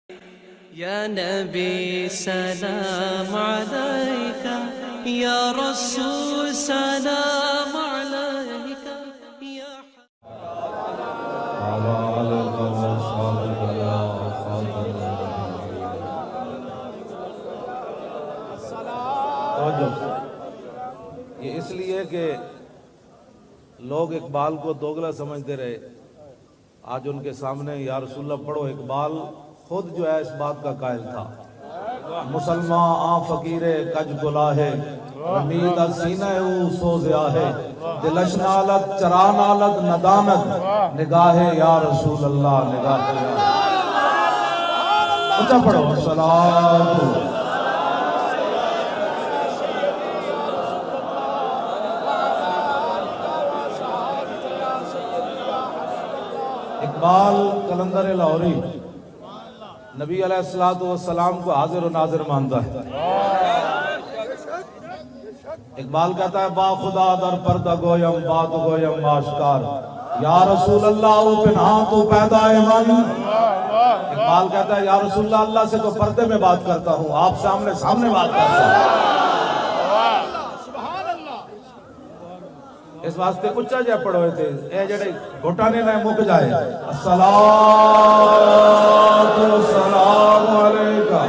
یا نبی سلام علیک، یا رسول سلام علیک، یا یہ اس لیے کہ لوگ اقبال کو دوگلا سمجھتے رہے. آج ان کے سامنے یا رسول اللہ پڑھو. اقبال خود جو ہے اس بات کا قائل تھا. مسلمان آ فقیر کج گلاہے، امید سینہ او سوزیا ہے، دلش نالت چرا نالت ندانت، نگاہ یا رسول اللہ نگاہ یا اچھا پڑھو. صلاۃ اقبال قلندر لاہوری نبی علیہ السلام کو حاضر و ناظر مانتا ہے. اقبال کہتا ہے با خدا در پردہ گویم بات گویم آشکار، یا رسول اللہ او پنہاں تو پیدا من. اقبال کہتا ہے یا رسول اللہ، اللہ سے تو پردے میں بات کرتا ہوں، آپ سامنے سامنے بات کرتا ہوں. اس واسطے اچھا جا پڑھوئے تھے اے جڑے گھٹانے نہ مک جائے. الصلاۃ والسلام علیکہ.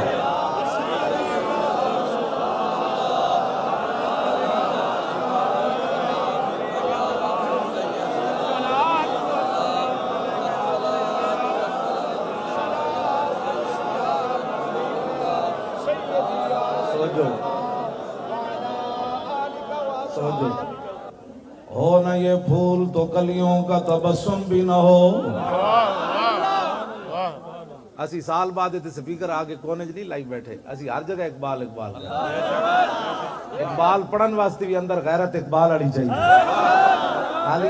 سمجھو ہو نہ یہ پھول تو کلیوں کا تبسم بھی نہ ہو. اسی سال بعد تے سپیکر آگے کونے نہیں لائی بیٹھے، اسی ہر جگہ اقبال اقبال. اقبال پڑھن واسطے بھی اندر غیرت اقبال آڑی چاہیے. خالی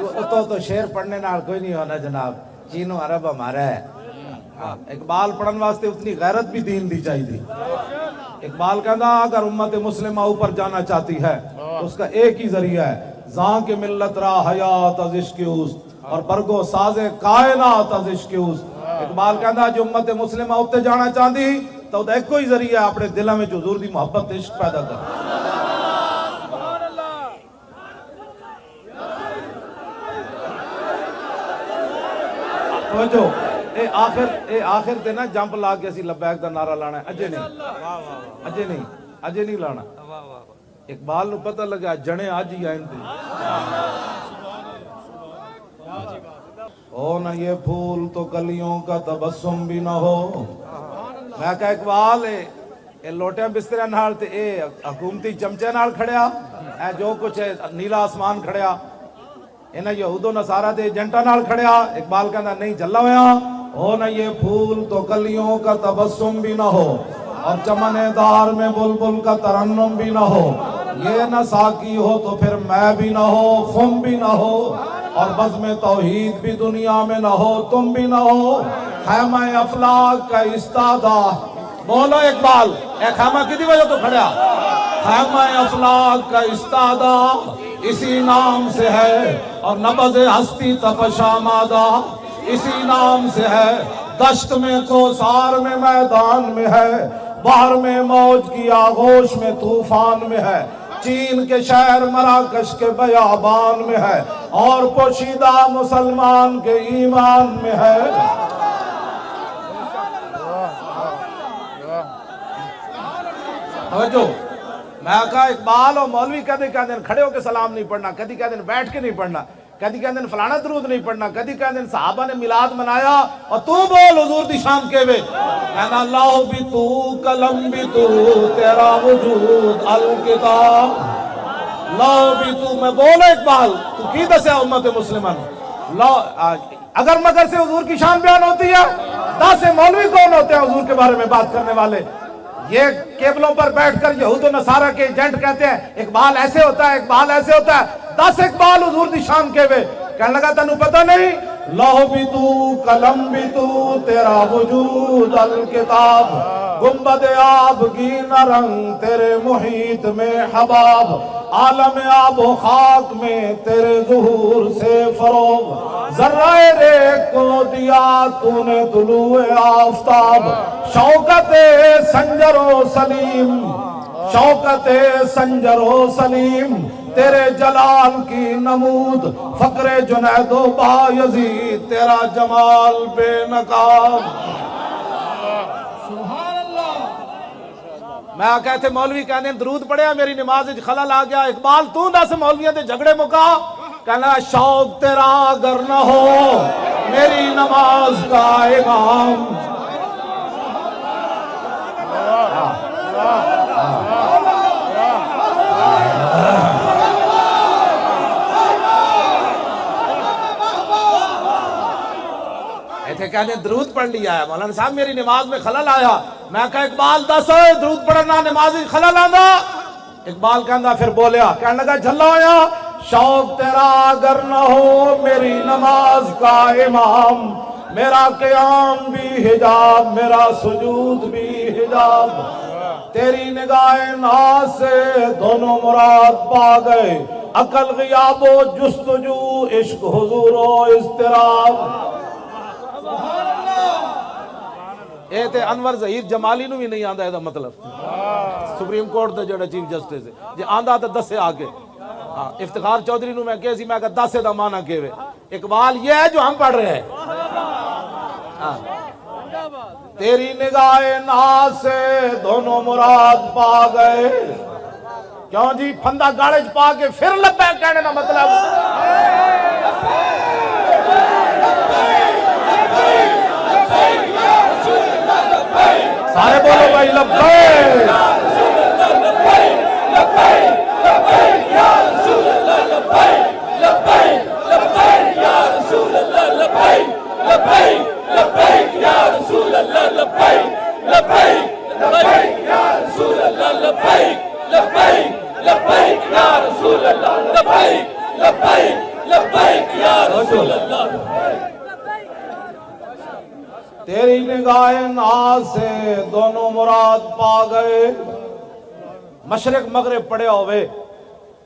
تو شعر پڑھنے نال کوئی نہیں ہونا جناب، چینو عرب ہمارا ہے. اقبال پڑھن واسطے اتنی غیرت بھی دین دی چاہیے. اقبال کہنا اگر امت مسلمہ اوپر جانا چاہتی ہے اس کا ایک ہی ذریعہ ہے، زاں کے ملت را حیات از عشق اوست اور برگو ساز کائنات از عشق اوست. اقبال کہنا جو امت مسلمہ اوپر جانا چاہتی تو ایک کوئی ذریعہ اپنے دلوں میں حضور دی محبت عشق پیدا کر. توجہ اے آخر تے نا جمپ لا کے اسی لبیک دا نعرہ لانا ہے. اجے نہیں لانا. اقبال نو پتہ لگا جنے آج ہی آئیں تھے. ہو نہ یہ پھول تو کلیوں کا تبسم بھی نہ ہو. میں کہا اقبال اے لوٹے بسترے نال تے اے حکومتی چمچے نال کھڑیا، اے جو کچھ ہے نیلا آسمان کھڑیا، انہیں یہود و نصارہ دے ایجنٹا نال کھڑیا. اقبال کہنا نہیں جلا ہویا. ہو نہ یہ پھول تو کلیوں کا تبسم بھی نہ ہو، اور چمن دار میں بلبل کا ترنم بھی نہ ہو. یہ نہ ساقی ہو تو پھر میں بھی نہ ہو، خم بھی نہ ہو، اور بزم توحید بھی دنیا میں نہ ہو، تم بھی نہ ہو. خیمہ افلاک کا استادہ بولو اقبال، اے خیمہ کی دی وجہ تو کھڑیا. خیمہ افلاک کا استادہ اسی نام سے ہے، اور نبض ہستی تپش آمادہ اسی نام سے ہے. دشت میں کوثار میں میدان میں ہے، بحر میں موج کی آغوش میں طوفان میں ہے، چین کے شہر مراکش کے بیابان میں ہے، اور پوشیدہ مسلمان کے ایمان میں ہے. توجہ میں کہا اقبال اور مولوی کہتے دن کھڑے ہو کے سلام نہیں پڑھنا، کدی کہتے دن بیٹھ کے نہیں پڑھنا، کدی کہتے دن فلانا درود نہیں پڑھنا، کدی کہتے دن صحابہ نے میلاد منایا اور تو بول حضور دی شان کے وے. کہنا اللہ بھی تو قلم بھی تو تیرا وجود الکتاب. اللہ بھی تو میں بولو اقبال تو کی دسیا امت مسلمان. اگر مگر سے حضور کی شان بیان ہوتی ہے، دس مولوی کون ہوتے ہیں حضور کے بارے میں بات کرنے والے؟ یہ کیبلوں پر بیٹھ کر یہود و نصارہ کے ایجنٹ کہتے ہیں اقبال ایسے ہوتا ہے، اقبال ایسے ہوتا ہے. 10 اقبال حضور دی شان کے وے. کہنے لگا تنو پتہ نہیں، لوح بھی تو قلم بھی تو تیرا وجود الکتاب. گنبد آبگین رنگ تیرے محیط میں حباب، عالم آب و خاک میں تیرے ظہور سے فروغ، ذرہ ریگ کو دیا تو نے طلوع آفتاب، شوکت سنجر و سلیم، شوکت سنجر و سلیم تیرے جلال کی نمود، فقر جنید و بایزید تیرا جمال بے نقاب۔ میں کہتے مولوی کہنے درود پڑھیا میری نماز خلل آ گیا، اقبال تو نہ سے مولویوں دے جھگڑے مکا، کہنا شوق تیرا اگر نہ ہو میری نماز کا امام۔ ایتھے کہنے درود پڑھ لیا ہے مولانا صاحب میری نماز میں خلل آیا، میں کہا اقبال دس ہوئے درود پڑھنا نماز خلل آندا، اقبال کہندا پھر بولیا، کہنے لگا جھلا ہویا شوق تیرا اگر نہ ہو میری نماز کا امام، میرا قیام بھی حجاب میرا سجود بھی حجاب، تیری نگاہ ناز سے دونوں مراد پا گئے، عقل غیاب و جستجو عشق حضور و اضطراب۔ اے تے انور ظہیر جمالی نو بھی نہیں آندا ہے دا مطلب، سپریم کورٹ دے جڑا چیف جسٹس ہے جے آندا تے دسے آگے، افتخار چودھری نو میں کہے سی میں کہا دسے دا معنی کہوے، اقبال یہ ہے جو ہم پڑھ رہے ہیں۔ تیری نگاہ ناز سے دونوں مراد پا گئے، کیوں جی پھندا گاڑے پا کے پھر لبیک کہنے دا مطلب، سارے بولو بھائی لبیک تیری نگاہ ناز سے دونوں مراد پا گئے، مشرق مغرب پڑے ہوئے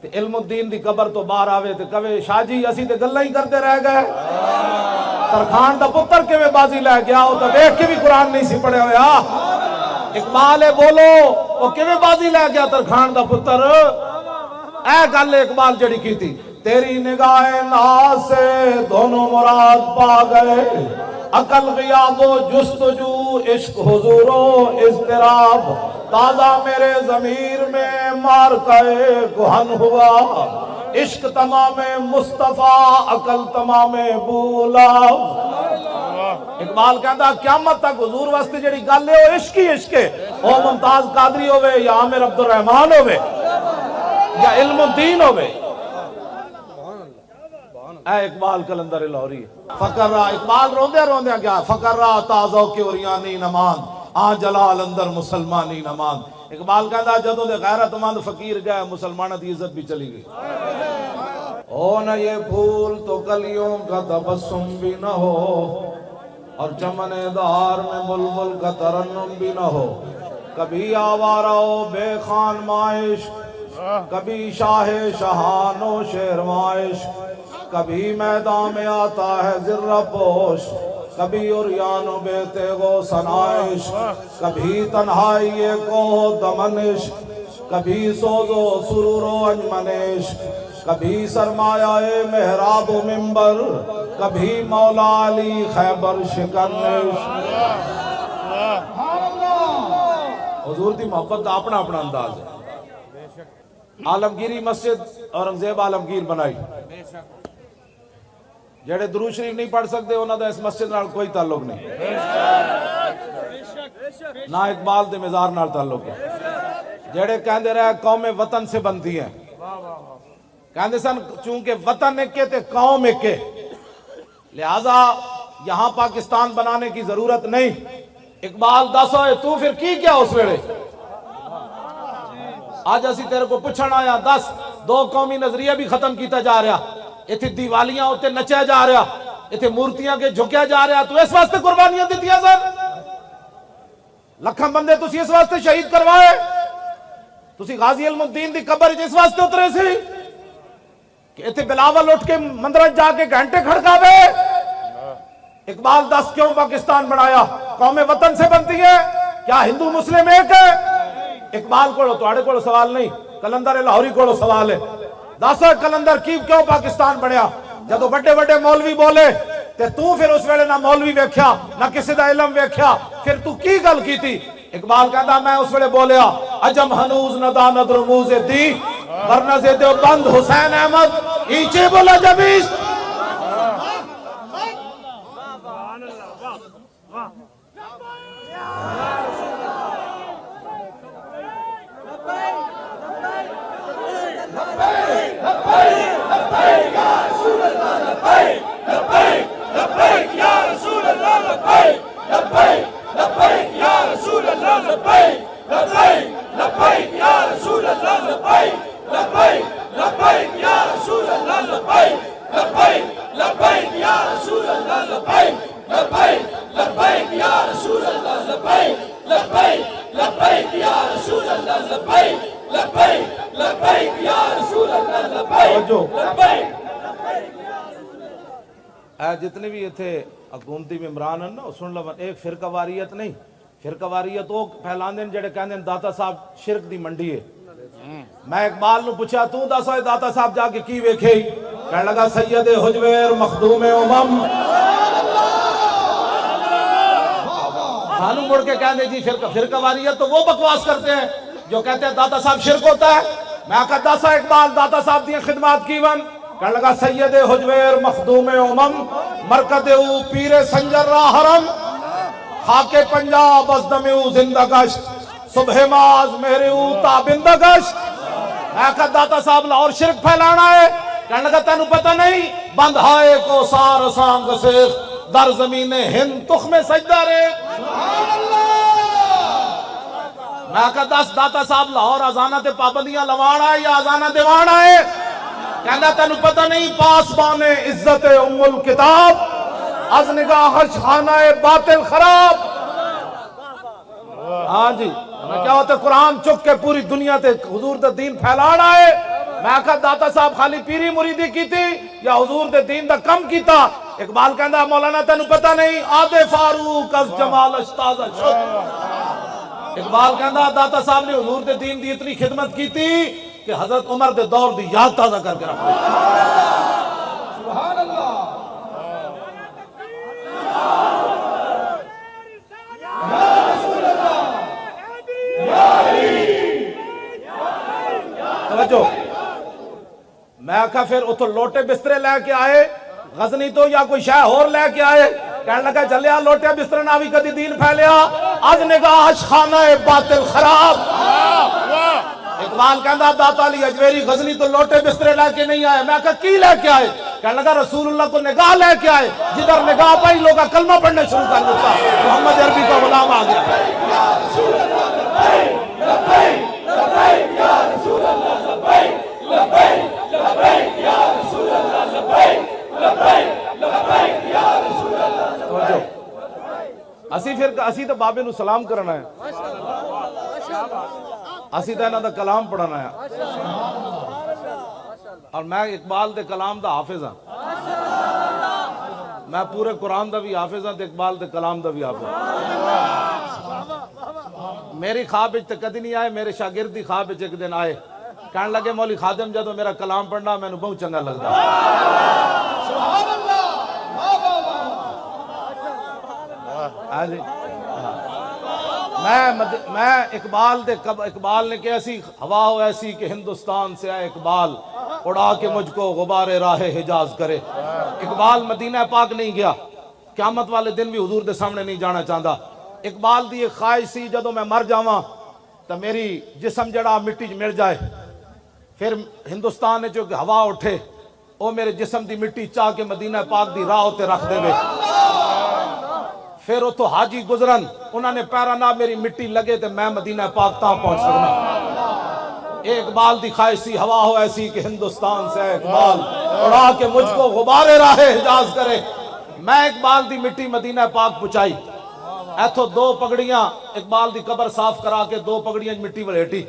تے علم الدین دی قبر تو باہر آوے تے کہے شاہ جی اسی تے گلہ ہی کرتے رہ گئے، ترخان دا پتر کے میں بازی لے گیا وہ تو دیکھ کے بھی قرآن نہیں سی پڑے ہویا، اقبال بولو وہ کے میں بازی لے گیا ترخان دا پتر، اے گل اقبال جڑی کی تھی، تیری نگاہ ناز سے دونوں مراد پا گئے، عقل غیاب و جستجو عشق حضور و اضطراب، تازہ میرے ضمیر میں مارکہ کہن ہوا، عشق تمام مصطفیٰ عقل تمام بولا۔ اقبال کہندا قیامت تک حضور واسطے جڑی گل ہے وہ عشق ہی عشق ہے، او ممتاز قادری ہوئے یا عامر عبد الرحمن ہوئے یا علم الدین ہوئے۔ اے اقبال کلندر لاہوری فقر را اقبال روندے روندے گیا، فقر را تازو کی اوریانی نمان آ جلال اندر مسلمانی نمان۔ اقبال کہندا جدوں دے غیرت مند فقیر گئے مسلمانہ دی عزت بھی چلی گئی۔ ہو نہ یہ پھول تو کلیوں کا تبسم بھی نہ ہو، اور چمن دار میں بلبل کا ترنم بھی نہ ہو، کبھی آوارہ و بے خان مائش، کبھی شاہ شہان و شیر مائش، کبھی میدان میں آتا ہے ذرہ پوش، کبھی عریان و بے تیغ و سنائش، کبھی تنہائی کو دمنش، کبھی سوز و سرور و انجمنش، کبھی سرمایہ محراب و منبر، کبھی مولا علی خیبر شکنش۔ حضور دی محبت دا اپنا اپنا انداز ہے۔ عالمگیری مسجد اورنگزیب عالمگیر بنائی، جڑے درود شریف نہیں پڑھ سکتے انہاں دا اس مسجد نال کوئی تعلق نہیں، نہ اقبال دے مزار نال تعلق ہے۔ جڑے کہندے رہے قوم وطن سے بنتی ہیں، کہندے سن چونکہ وطن ایک تے قوم ایک، لہذا یہاں پاکستان بنانے کی ضرورت نہیں۔ اقبال دس ہوئے تو پھر کی کیا اس ویلے؟ آج اسی تیرے کو پوچھنا آیا، دس دو قومی نظریہ بھی ختم کیتا جا رہا، ایتھے دیوالیاں ہوتے نچے جا رہا، ایتھے مورتیاں کے جھکیا جا رہا، تو اس واسطے قربانیاں دیتیاں سن؟ ਲੱਖਾਂ ਬੰਦੇ ਤੁਸੀਂ ਇਸ ਵਾਸਤੇ ਸ਼ਹੀਦ ਕਰਵਾਏ। ਤੁਸੀਂ ਗਾਜ਼ੀ ਅਲਮੁਦੀਨ ਦੀ ਕਬਰ 'ਚ ਇਸ ਵਾਸਤੇ ਉਤਰੇ ਸੀ کہ اتنے بلاول اٹھ کے مندرج جا کے گھنٹے کھڑکاوے۔ اقبال دس کیوں پاکستان بنایا؟ قوم وطن سے بنتی ہے کیا؟ ہندو مسلم ایک ہے؟ اقبال کو تواڑے کو سوال نہیں، کلندر لاہوری کو سوال ہے۔ دس کلندر کیوں پاکستان بنیا؟ جدو بڑے بڑے مولوی بولے تے تو پھر اس ویلے نہ مولوی ویکھیا نہ کسی دا علم ویکھیا، پھر تو کی گل کی تھی؟ اقبال کہتا میں اس ویلے بولیا عجم ہنوز نہ داند رموز دی ورنہ سے دیوبند حسین احمد ایچے بولا جبیش۔ جتنے بھی تھے حکومتی ممبران ہیں نا سن لو، ایک فرقہ واریت نہیں، فرقہ واریت وہ پھیلان دیں جڑے کہندے داتا صاحب شرک دی منڈی ہے۔ میں اقبال نو پوچھا تو دس ہوئے داتا صاحب جا کے کی ویکھے؟ کہنے لگا سید حجویر مخدوم امم۔ سانو مڑ کے کہندے جی فرقہ واریت تو وہ بکواس کرتے ہیں جو کہتے ہیں داتا صاحب شرک ہوتا ہے۔ میں کہا دسا اقبال داتا صاحب دی خدمات کی ون؟ کہنے لگا سید حجویر مخدوم امم، مرکد او پیر سنجر را حرم، خاک پنجاب از دم او زندہ گشت، صبح ماز میرے او تابندہ گشت۔ میں کہا داتا صاحب لاہور شرک پھیلانا ہے؟ کہنے لگا تینوں پتہ نہیں بندھائے کو سار سانگ سیخ در زمین ہند تخم سجدہ رے۔ میں کہا دس داتا صاحب لاہور آزانہ تے پابندیاں لوانا ہے یا آزانہ دیوانا ہے؟ کہنا تینوں پتہ نہیں پاسبان عزت ام الکتاب از نگاہش خانہ باطل خراب۔ ہاں جی کیا ہوتا ہے قرآن چک کے پوری دنیا تے حضور دے دین پھیلانا ہے؟ میں کہا داتا صاحب خالی پیری مریدی کی تھی یا حضور دے دین دا کم کیتا؟ اقبال کہندا مولانا تینوں پتہ نہیں آدھے فاروق از جمال اشتازہ شد۔ اقبال کہندا داتا صاحب نے حضور دے دین دی اتنی خدمت کی تھی کہ حضرت عمر دے دور دی یاد تازہ کر کے رکھا۔ سبحان اللہ۔ یا رسول اللہ، یا علی، توجہ۔ میں کہا پھر اتھو لوٹے بسترے لے کے آئے غزنی تو یا کوئی شاہ اور لے کے آئے؟ کہنے لگا چلیا لوٹے بسترے نہ بھی کدی دین پھیلیا، از نگاہش خانہ باطل خراب۔ اقبال کہندا داتا علی اجمیری غزنی تو لوٹے بسترے لے کے نہیں آئے۔ میں کہا کی لے کے آئے؟ کہنے لگا رسول اللہ کو نگاہ لے کے آئے، جدھر نگاہ پائی لوگا کلمہ پڑھنے شروع کر دیتا، محمد عربی کا غلام آ گیا۔ یا رسول اللہ لبیک لبیک لبیک یا رسول اللہ لبیک لبیک لبیک یا رسول اللہ لبیک لبیک لبیک یا رسول اللہ لبیک۔ اسی تو بابے نو سلام کرنا ہے، اسی تو انہاں دا کلام پڑھنا ہے، اور میں اقبال دے کلام دا حافظ ہاں۔ میں پورے قرآن دا بھی حافظ ہاں تے اقبال دے کلام دا بھی حافظ ہاں۔ میری خواب وچ تے کدی نہیں آئے، میرے شاگردی خواب وچ ایک دن آئے، کہنے لگے مولی خادم جدو میرا کلام پڑھنا میں نے بہت چنگا لگتا۔ سبحان اللہ۔ میں اقبال نے کہ ایسی ہوا ہو ایسی کہ ہندوستان سے آئے اقبال اڑا کے مجھ کو غبار راہ حجاز کرے۔ اقبال مدینہ پاک نہیں گیا، قیامت والے دن بھی حضور دے سامنے نہیں جانا چاہتا۔ اقبال دی ایک خواہش سی جدو میں مر جاواں تو میری جسم جڑا مٹی مل جائے، پھر ہندوستان نے جو ہوا اٹھے وہ میرے جسم دی مٹی چاہ کے مدینہ پاک دی راہ تے رکھ دے وے، پھر وہ تو حاجی گزرن انہوں نے پیرا نہ میری مٹی لگے تے میں مدینہ پاک تاں پہنچ سکنا۔ اے اقبال دی خواہش سی ہوا ہو ایسی کہ ہندوستان سے اقبال اڑا کے مجھ کو غبار راہ حجاز کرے۔ میں اقبال دی مٹی مدینہ پاک پہنچائی، ایتھو دو پگڑیاں اقبال دی قبر صاف کرا کے دو پگڑیاں مٹی ولیٹی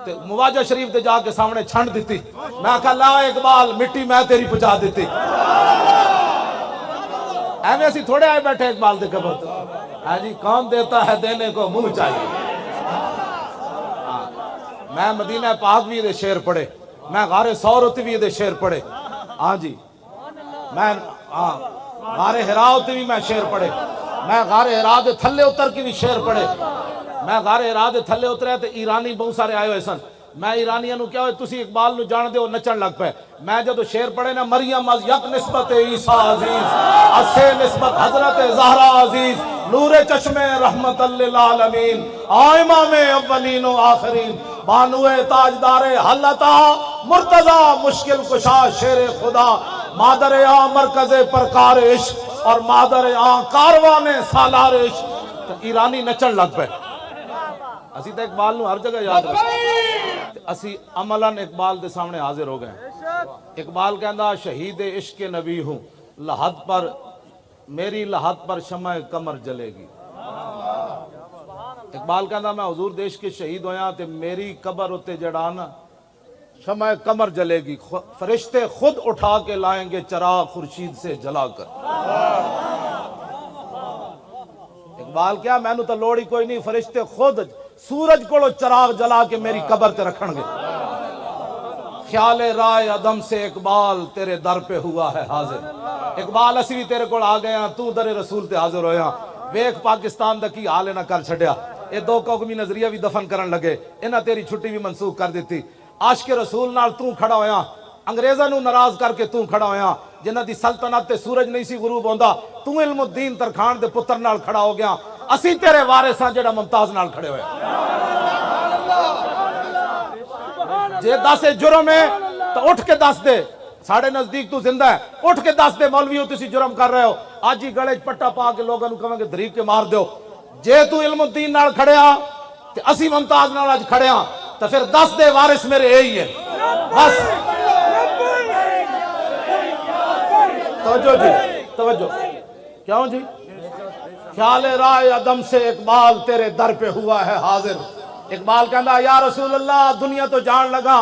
تے مواجہ شریف تے جا کے سامنے چھنڈ دیتی. میں کہا لا اقبال مٹی میں تیری پہنچا دیتی. ایویں اسی تھوڑے آئے بیٹھے اقبال دے قبر تے. ہاں جی کون دیتا ہے دینے کو منہ چاہیے. میں مدینہ پاک بھی دے شعر پڑھے, میں غار ثور بھی دے شعر پڑھے. ہاں جی میں غار ہراء بھی میں شعر پڑھے, میں غار ہراء دے تھلے اتر کی بھی شعر پڑھے. میں غار ہراء دے تھلے اتریا تے ایرانی بہت سارے آئے ہوئے سن. میں ایرانیاں نو کیا ہوئے تسی اقبال نو جان دے ہو نچن لگ پے. میں جدو شعر پڑھے نا مریم از یک نسبت عیسیٰ عزیز اسے نسبت حضرت زہرا عزیز نور چشم رحمت للعالمین امام اولین و آخرین بانو تاجدار حلتا مرتضی مشکل کشا شیر خدا مادر آ مرکز پرکار عشق اور مادر آ کاروان سالار عشق. ایرانی نچن لگ پے. اسی تو اقبال نو ہر جگہ یاد رکھتے, اسی عملاً اقبال دے سامنے حاضر ہو گئے. اقبال کہندا شہید عشق نبی ہوں لحد پر میری لحد پر شمع قمر جلے گی. اقبال کہندا میں حضور دیش کے شہید ہویا تے میری قبر اتے جڑانا شمع قمر جلے گی, فرشتے خود اٹھا کے لائیں گے چراغ خورشید سے جلا کر. اقبال کیا میں نو تو لوڑی کوئی نہیں, فرشتے خود سورج کو چراغ جلا کے میری قبر تے رکھن گے. خیال رائے عدم سے اقبال تیرے در پہ ہوا ہے حاضر. اقبال اسی بھی تیرے کو آ گیا تو در رسول تے حاضر ہویا. ویکھ پاکستان دا کی حال نہ کر چھڈیا. اے دو قومی نظریہ بھی دفن کرن لگے, انہاں تیری چھٹی بھی منسوخ کر دیتی. عاشق رسول نال تو کھڑا ہویا, انگریزاں نو ناراض کر کے تو کھڑا ہویا. جنہاں دی سلطنت تے سورج نہیں سی غروب ہوندا, تو علم الدین ترکھان دے پتر نال کھڑا ہو گیا. اسی تیرے وارث ہاں جڑا ممتاز نال کھڑے ہوئے. جے دس جرم ہے تو اٹھ کے دس دے, ساڑھے نزدیک تو زندہ ہے, اٹھ کے دس دے مولویوں تسی جرم کر رہے ہو. آج ہی گڑے پٹا پا کے لوگوں کہیں گے دریک کے مار دیو. جے تو علم الدین نال کھڑے ہاں تے اسی ممتاز نال آج کھڑے ہاں تو پھر دس دے وارث میرے یہی ہے. بس توجہ جی توجہ. کیوں جی؟ خیال رائے عدم سے اقبال تیرے در پہ ہوا ہے حاضر. اقبال کہندا یا رسول اللہ دنیا تو جان لگا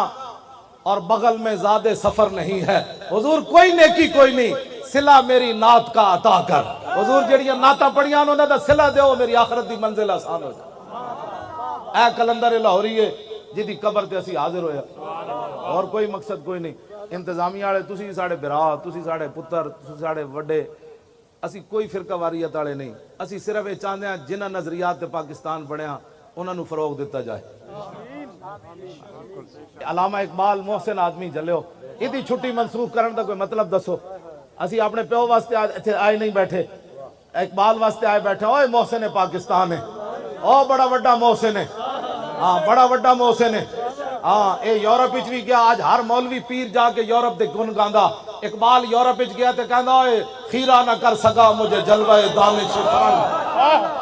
اور بغل میں زیادہ سفر نہیں ہے. حضور کوئی نیکی کوئی نہیں, صلہ میری نعت کا عطا کر. حضور جڑیاں نعتاں پڑھیاں انہوں نے صلہ دیو, میری آخرت دی منزل آسان ہو جائے. اے کلندر لاہوریے جدی قبر تے اسی حاضر ہویا, اور کوئی مقصد کوئی نہیں. انتظامیہ والے تسی ساڑے برا, تسی ساڑے پتر, تسی ساڑے وڈے, اسی کوئی فرقہ واریت والے نہیں. اسی صرف یہ چاہتے ہیں جنہ نظریات تے پاکستان بنیا انہاں نو فروغ دیتا جائے. علامہ اقبال محسن آدمی جلو, ایدی چھٹی منسوخ کرن دا کوئی مطلب دسو. اسی اپنے پیو واسطے آئے نہیں بیٹھے, اقبال واسطے آئے بیٹھے. اوہ محسن پاکستان ہے, اوہ بڑا وڈا محسن ہے, ہاں بڑا وڈا محسن ہے. ہاں اے یورپ وچ بھی گیا, آج ہر مولوی پیر جا کے یورپ دے گن گاندا. اقبال یورپ وچ گیا تے کہندا اوئے خیرہ نہ کر سکا مجھے جلوہ دانش فرنگ.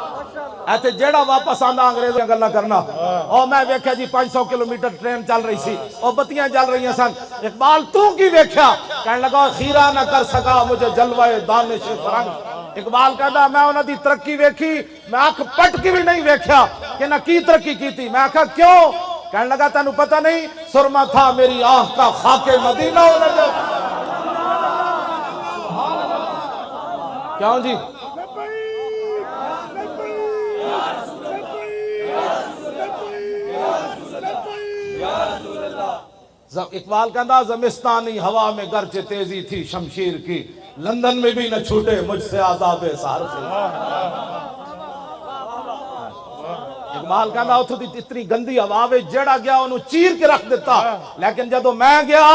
ایتھے جیڑا واپس آندا انگریزاں گلاں کرنا. او میں ویکھیا جی 500 کلومیٹر ٹرین چل رہی سی, او بتیاں چل رہی سن. اقبال تو کی ویکھیا؟ کہنے لگا خیرہ نہ کر سکا مجھے جلوہ دانش فرنگ. اقبال کہندا میں انہاں دی ترقی ویکھی, میں اکھ پٹ کے بھی نہیں ویکھیا کہ نہ کی ترقی کیتی. میں کہا کیوں؟ کہنے لگا تینوں پتہ نہیں سرما تھا میری آنکھ کا خاک مدینہ ہونے دے. کیوں جی؟ اقبال کہندا زمستانی ہوا میں گرچہ تیزی تھی شمشیر کی, لندن میں بھی نہ چھوٹے مجھ سے عذاب سہر سے. اقبال کہندا اتھو دی اتنی گندی ہوا وے جڑا گیا انہوں چیر کے رکھ دیتا, لیکن جدو میں گیا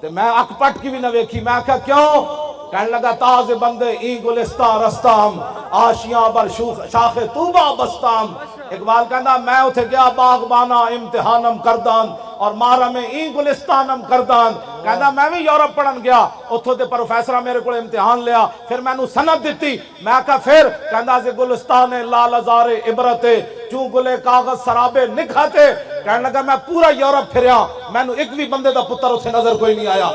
تو میں اکھ پٹ کی بھی نہ ویکھی. میں کہا کیوں؟ کہنے لگا تاز بندے این گلستان رستام آشیاں بر شاخ طوبہ بستام. اقبال کہندا میں اتھے گیا باغبانا امتحانم کردان اور مارا میں این گلستانم کردان. کہندا میں بھی یورپ پڑھن گیا, اتھو دے پروفیسرہ میرے کو امتحان لیا, پھر میں نو سند دیتی. میں کہا پھر؟ کہندا سے گلستان لال ازار عبرتے چوں گلے کاغذ سرابے نکھاتے. کہنے لگا میں پورا یورپ پھریا, میں نو ایک بھی بندے دا پتر اتھے نظر کوئی نہیں آیا.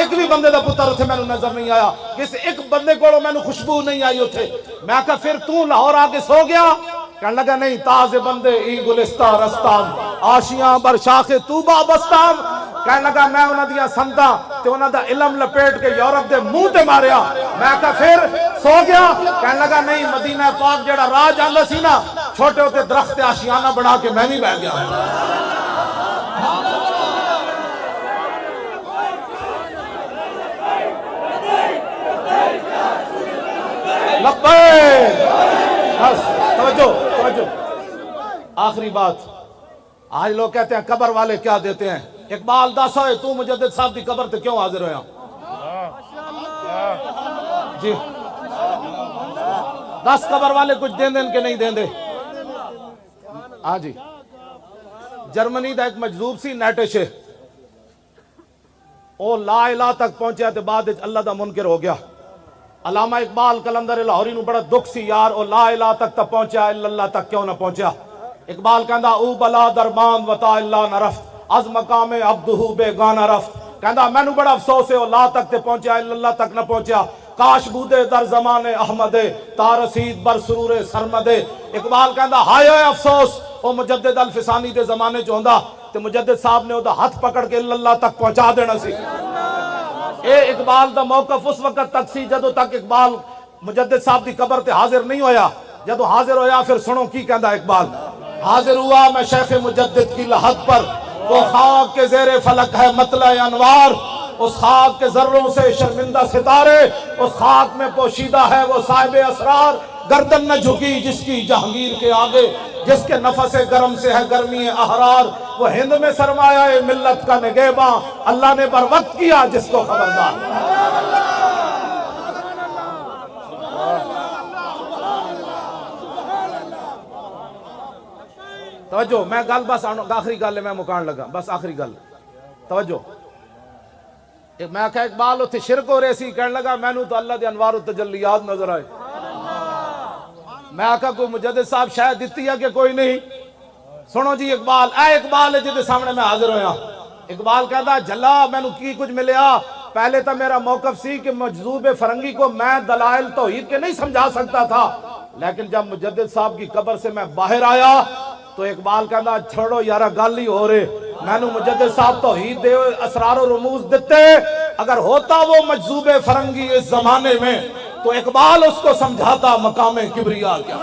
ایک بھی بندے دا پتر اتھے میں نظر نہیں آیا, کس ایک بندے کو میں خوشبو نہیں آئی اتھے. میں کہا پھر تو لاہور آ کے سو گیا؟ کہنے لگا نہیں, تازے بندے ای گلستہ رستان آشیاں بر شاخ توبہ بستان. کہنے لگا میں انہاں دیا سنتا تے انہاں دا علم لپیٹ کے یورپ دے منہ تے ماریا. میں کہا پھر سو گیا؟ کہنے لگا نہیں, مدینہ پاک جڑا راہ جاندا سی نا, چھوٹے ہوتے درخت آشیانہ بنا کے میں بھی بہ گیا. لبیک. بس توجہ. آخری بات, آج لوگ کہتے ہیں قبر والے کیا دیتے ہیں. اقبال دس ہوئے تو مجدد صاحب دی قبر تے کیوں حاضر ہویا؟ جی 10 قبر والے کچھ دیں دیں کہ نہیں دیں دے؟ ہاں جی. جرمنی دا ایک مجذوب سی نیٹش, او لا الہ تک پہنچیا تے بعد اللہ دا منکر ہو گیا. علامہ اقبال کلندر لاہوری نو بڑا دکھ سی, یار او لا الہ تک تا پہنچیا, اللہ تک کیوں نہ پہنچیا. اقبال کہندا او بلا دربان وطا اللہ نہ رفت, از مقام عبدہو بے گانا رفت. کہندا میں نو بڑا افسوس ہے او لا تک تے پہنچیا, اللہ تک نہ پہنچیا. کاش بودے در زمان احمد تا رسید بر سرور سرمد. اقبال کہندا ہائے افسوس او مجدد الفسانی دے زمانے چ ہوندا تے مجدد صاحب نے او دا ہاتھ پکڑ کے اللہ تک پہنچا دینا سی. اے اقبال دا موقف اس وقت تک سی جدو تک اقبال مجدد صاحب دی قبر تے حاضر نہیں ہویا. جدو حاضر ہویا پھر سنو کی کہندا اقبال. حاضر ہوا میں شیخ مجدد کی لحد پر, وہ خاک کے زیر فلک ہے مطلع انوار. اس خاک کے ذروں سے شرمندہ ستارے, اس خاک میں پوشیدہ ہے وہ صاحب اسرار. گردن نہ جھکی جس کی جہانگیر کے آگے, جس کے نفس گرم سے ہے گرمی احرار. وہ ہند میں سرمایہ ملت کا نگہباں, اللہ نے بر وقت کیا جس کو خبردار. توجہ, میں گل بس آخری گل ہے, میں مکان لگا بس آخری گل. توجہ, میں کہا اقبال اتھے شرک ہو رہے سی, کہنے لگا میں نو تو اللہ دے انوار و تجلیات نظر آئے. میں کہا کوئی مجدد صاحب شاید دیتی ہے کہ کوئی نہیں. سنو جی اقبال, اے اقبال ہے جدے سامنے میں حاضر ہویا. اقبال کہتا جھلا میں نو کی کچھ ملیا. پہلے تو میرا موقف سی کہ مجذوب فرنگی کو میں دلائل توحید کے نہیں سمجھا سکتا تھا, لیکن جب مجدد صاحب کی قبر سے میں باہر آیا تو اقبال کہتا چھوڑو یارا گل ہی ہو رہے, میں نو مجدد صاحب توحید دے اسرار و رموز دیتے. اگر ہوتا وہ مجذوب فرنگی اس زمانے میں تو اقبال اس کو سمجھاتا مقام کبریا کیا.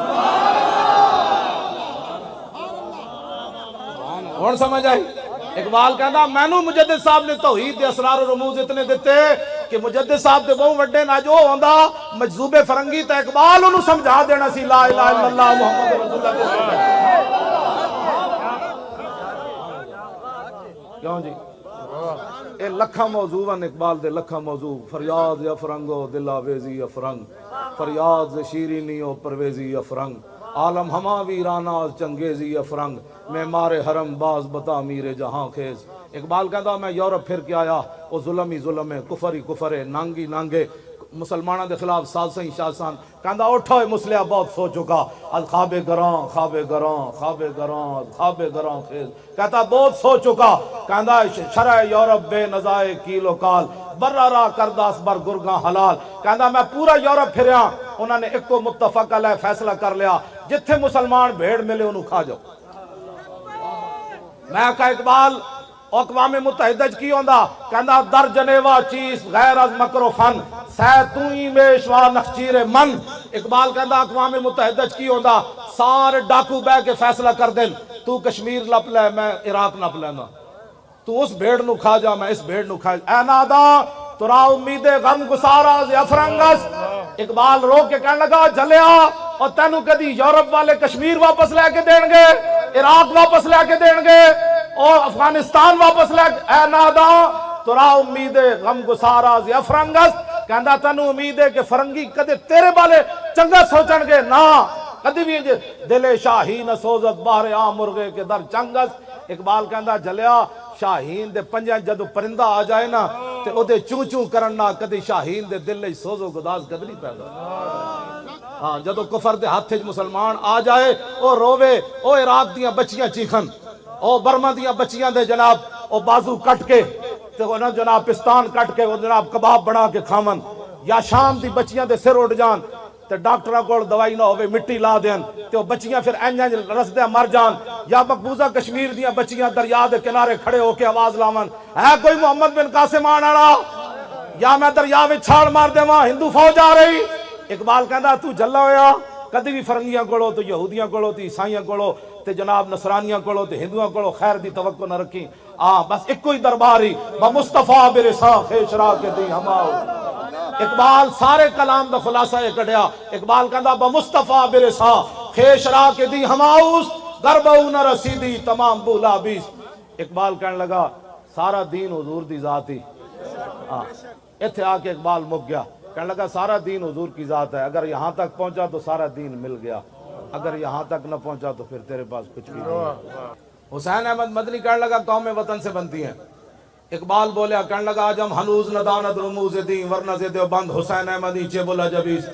کون سمجھ آئی؟ اقبال کہتا میں نو مجدد صاحب نے توحید دے اسرار و رموز اتنے دیتے کہ مجدد صاحب دے بہت وڈے نہ جو ہوندا مجذوب فرنگی تا اقبال انہوں سمجھا دینا سی لا الہ الا اللہ محمد رسول اللہ. کیوں جی اے لکھا موضوع ہیں اقبال دے, لکھا موضوع. فریاد افرنگو دل آویزی افرنگ, فریاد شیرینی و پرویزی افرنگ, عالم ہما ویرانا چنگیزی افرنگ, معمار حرم باز بتا میر جہاں خیز. اقبال کہتا میں یورپ پھر کے آیا, وہ ظلم ہی ظلم ہے, کفر ہی کفر ہے, نانگی نانگے مسلمانہ دے خلاف سازسیں شاسان. کہتا اٹھا مسلح بہت سو چکا, از خواب گران خواب گران خواب گران خواب گران خیز. کہتا بہت سو چکا. کہتا شرع یورپ بے نزائے کیل و کال, برا را کرداس بر گرگاں حلال. کہتا میں پورا یورپ پھریا, انہوں نے ایک کو متفق علیہ فیصلہ کر لیا, جتھے مسلمان بھیڑ ملے انہوں کھا جاؤ. میں کہا اقبال اقوام متحدہ کی ہوندا؟ کہندا در جنیوا چیز غیر از مکر و فن, سیتوئی میشوا نخچیر من. اقبال کہندا اقوام متحدہ کی ہوندا؟ سارے ڈاکو بے کے فیصلہ کر دیں, تو کشمیر لپ لے میں عراق نپ لینا, تو اس بھیڑ نو کھا جا میں اس بھیڑ نو کھا جا. اے نادا ترا امید غم گسارا افرنگس. اقبال رو کے کہنے لگا جلیا اور تینو کدی یورپ والے کشمیر واپس لے کے دیں گے, عراق واپس لے کے دیں گے, اور افغانستان واپس لے کے. اے نادا ترا امید غم گسارا افرنگس. کہندا تینو امید ہے کہ فرنگی کدے تیرے بالے چنگا سوچن گے نا, کدی بھی دل شاہین سوزت باہر عام مرغے کے در چنگس. اقبال کہندا جلیا شاہین دے پنجاں جدو پرندہ آ جائے نا تے او دے چوں چوں کرنا, کدی شاہین دے دل وچ سوز و گداز کدی نہیں پیدا. ہاں جدو کفر دے ہاتھ وچ مسلمان آ جائے او روے, او عراق دیاں بچیاں چیخن, او برما دیاں بچیاں دے جناب او بازو کٹ کے تو وہ نا جناب پستان کٹ کے وہ جناب کباب بنا کے کھاون، یا شام دی بچیاں دے سر اڑ جان تے ڈاکٹراں کول دوائی نہ ہوے مٹی لا دین تے وہ بچیاں پھر انج رسدے مر جان، یا مقبوضہ کشمیر دیاں بچیاں دریا دے کنارے کھڑے ہو کے آواز لاون ہے کوئی محمد بن قاسم آن والا، یا میں دریا وچ چھال مار دیواں ہندو فوج آ رہی۔ اقبال کہندا تو جلا ہویا کدی بھی فرنگیاں کولو تو یہودیاں کولو تے عیسائیاں کولو تے جناب نصرانیاں کولو تے ہندوؤں کولو خیر دی توقع نہ رکھی، بس ایک ہی درباری بمصطفیٰ برسا خیشرا کے دی ہماؤ۔ اقبال سارے کلام دا خلاصہ یہ کڈیا، اقبال کہندا بمصطفیٰ برسا خیشرا کے دی ہماؤس گربہو نہ رسیدی تمام بولا بیس۔ اقبال کہنے لگا سارا دین حضور دی ذات ہی، ایتھے آ کے اقبال مک گیا، کہنے لگا سارا دین حضور کی ذات ہے، اگر یہاں تک پہنچا تو سارا دین مل گیا، اگر یہاں تک نہ پہنچا تو پھر تیرے پاس کچھ بھی نہیں۔ حسین احمد مدنی کہنے لگا قوم وطن سے بنتی ہیں، اقبال بولیا کہنے لگا آج ہم ہنوز ندانت رموز دین ورنہ سے دیوبند حسین احمدی چے بولا جبیس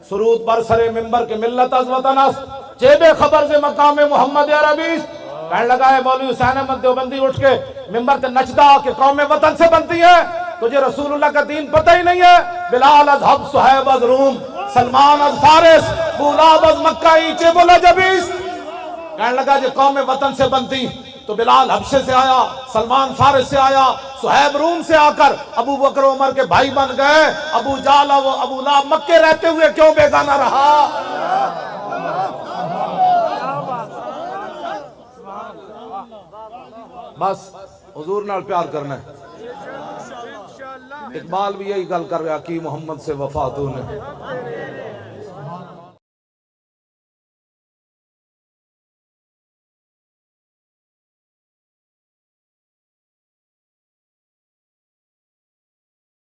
سرود بر سر ممبر کے ملت از وطن است چے بے خبر سے مقام محمد عربیس۔ کہنے لگا ہے مولوی حسین احمد دیوبندی اٹھ کے ممبر تے نچدا کہ قوم وطن سے بنتی ہے، تجھے رسول اللہ کا دین پتہ ہی نہیں ہے، بلال از حب صہیب از روم سلمان از فارس بولاب از مکہ چے بولا جبیس۔ کہنے لگا جو قوم وطن سے بنتی تو بلال حبشے سے آیا، سلمان فارس سے آیا، صہیب روم سے آ کر ابو بکر عمر کے بھائی بن گئے، ابو جہل و ابو لہب مکے رہتے ہوئے کیوں بیگانہ رہا؟ بس حضور نال پیار کرنا ہے۔ اقبال بھی یہی گل کر رہا کی محمد سے وفا تو نے